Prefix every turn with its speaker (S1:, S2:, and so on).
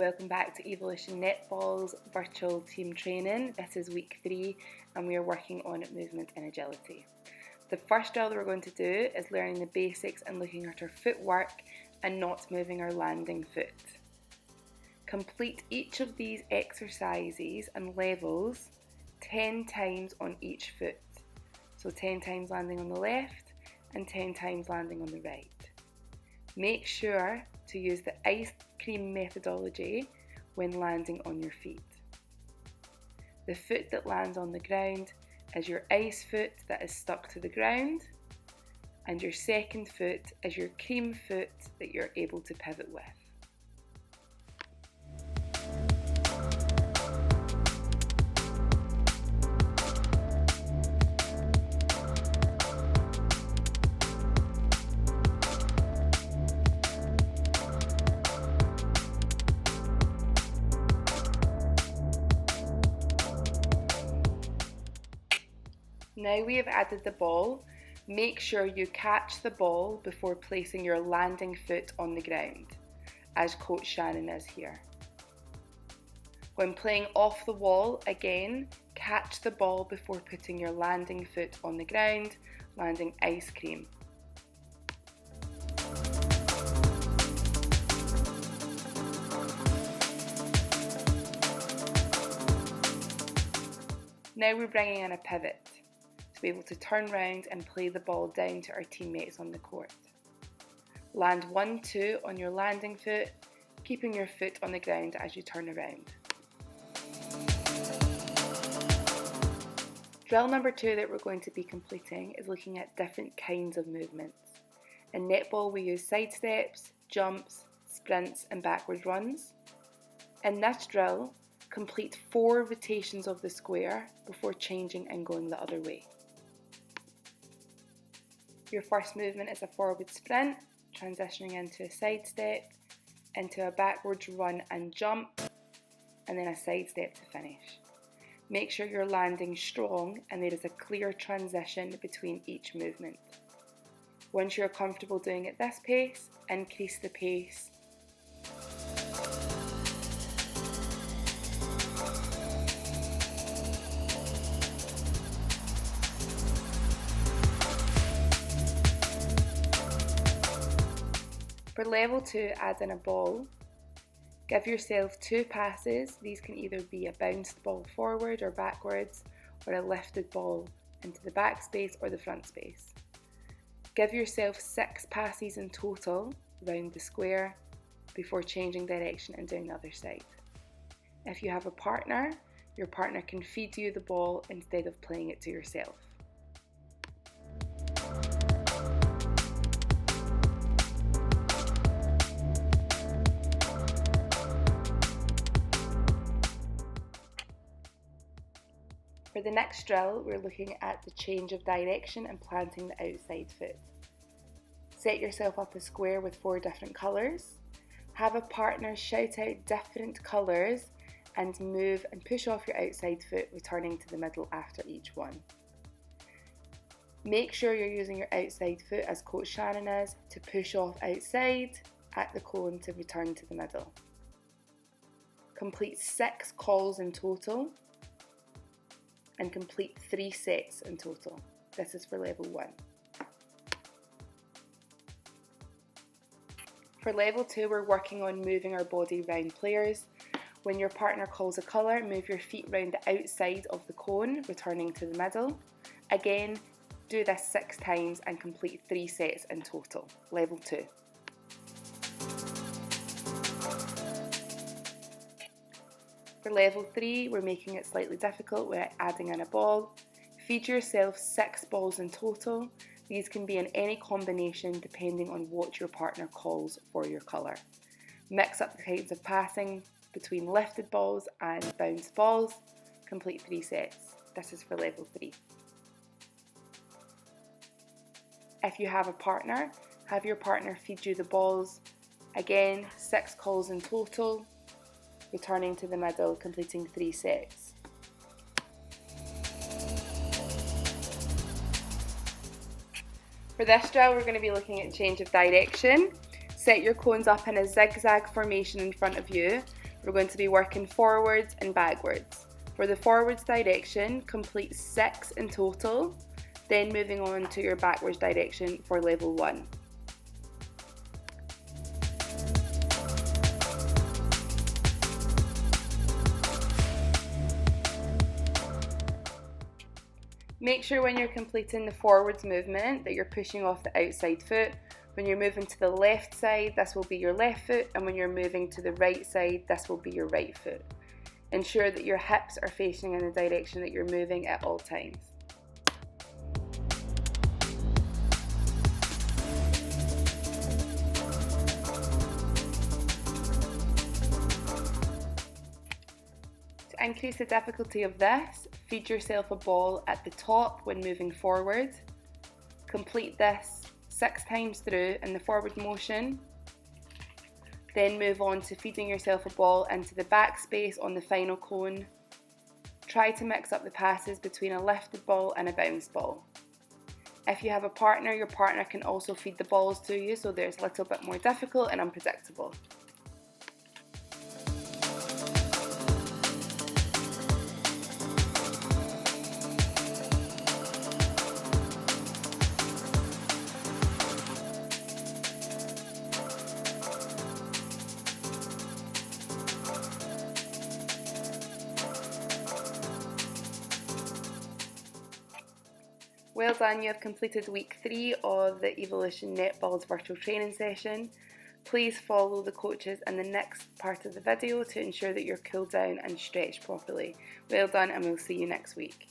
S1: Welcome back to Evolution Netball's Virtual Team Training. This is week 3 and we are working on movement and agility. The first drill that we're going to do is learning the basics and looking at our footwork and not moving our landing foot. Complete each of these exercises and levels 10 times on each foot. So 10 times landing on the left and 10 times landing on the right. Make sure to use the ice cream methodology when landing on your feet. The foot that lands on the ground is your ice foot that is stuck to the ground, and your second foot is your cream foot that you're able to pivot with. Now we have added the ball, make sure you catch the ball before placing your landing foot on the ground, as Coach Shannon is here. When playing off the wall, again, catch the ball before putting your landing foot on the ground, landing ice cream. Now we're bringing in a pivot. Be able to turn round and play the ball down to our teammates on the court. Land 1-2 on your landing foot, keeping your foot on the ground as you turn around. Drill number 2 that we're going to be completing is looking at different kinds of movements. In netball we use side steps, jumps, sprints and backward runs. In this drill, complete 4 rotations of the square before changing and going the other way. Your first movement is a forward sprint, transitioning into a side step, into a backwards run and jump, and then a side step to finish. Make sure you're landing strong and there is a clear transition between each movement. Once you're comfortable doing it this pace, increase the pace. For level 2, add in a ball. Give yourself 2 passes. These can either be a bounced ball forward or backwards, or a lifted ball into the back space or the front space. Give yourself 6 passes in total round the square before changing direction and doing the other side. If you have a partner, your partner can feed you the ball instead of playing it to yourself. For the next drill, we're looking at the change of direction and planting the outside foot. Set yourself up a square with 4 different colours. Have a partner shout out different colours and move and push off your outside foot, returning to the middle after each one. Make sure you're using your outside foot, as Coach Shannon is, to push off outside at the cone to return to the middle. Complete 6 calls in total, and complete 3 sets in total. This is for level 1. For level 2, we're working on moving our body round players. When your partner calls a colour, move your feet round the outside of the cone, returning to the middle. Again, do this 6 times and complete 3 sets in total. Level 2. For level 3, we're making it slightly difficult. We're adding in a ball. Feed yourself 6 balls in total. These can be in any combination depending on what your partner calls for your colour. Mix up the kinds of passing between lifted balls and bounced balls. Complete 3 sets. This is for level 3. If you have a partner, have your partner feed you the balls. Again, 6 calls in total. Returning to the middle, completing 3 sets. For this drill, we're going to be looking at change of direction. Set your cones up in a zigzag formation in front of you. We're going to be working forwards and backwards. For the forwards direction, complete 6 in total, then moving on to your backwards direction for level 1. Make sure when you're completing the forwards movement that you're pushing off the outside foot. When you're moving to the left side, this will be your left foot, and when you're moving to the right side, this will be your right foot. Ensure that your hips are facing in the direction that you're moving at all times. To increase the difficulty of this, feed yourself a ball at the top when moving forward. Complete this 6 times through in the forward motion. Then move on to feeding yourself a ball into the back space on the final cone. Try to mix up the passes between a lifted ball and a bounce ball. If you have a partner, your partner can also feed the balls to you, so there's a little bit more difficult and unpredictable. Well done, you have completed week 3 of the Evolution Netball's virtual training session. Please follow the coaches in the next part of the video to ensure that you're cooled down and stretched properly. Well done, and we'll see you next week.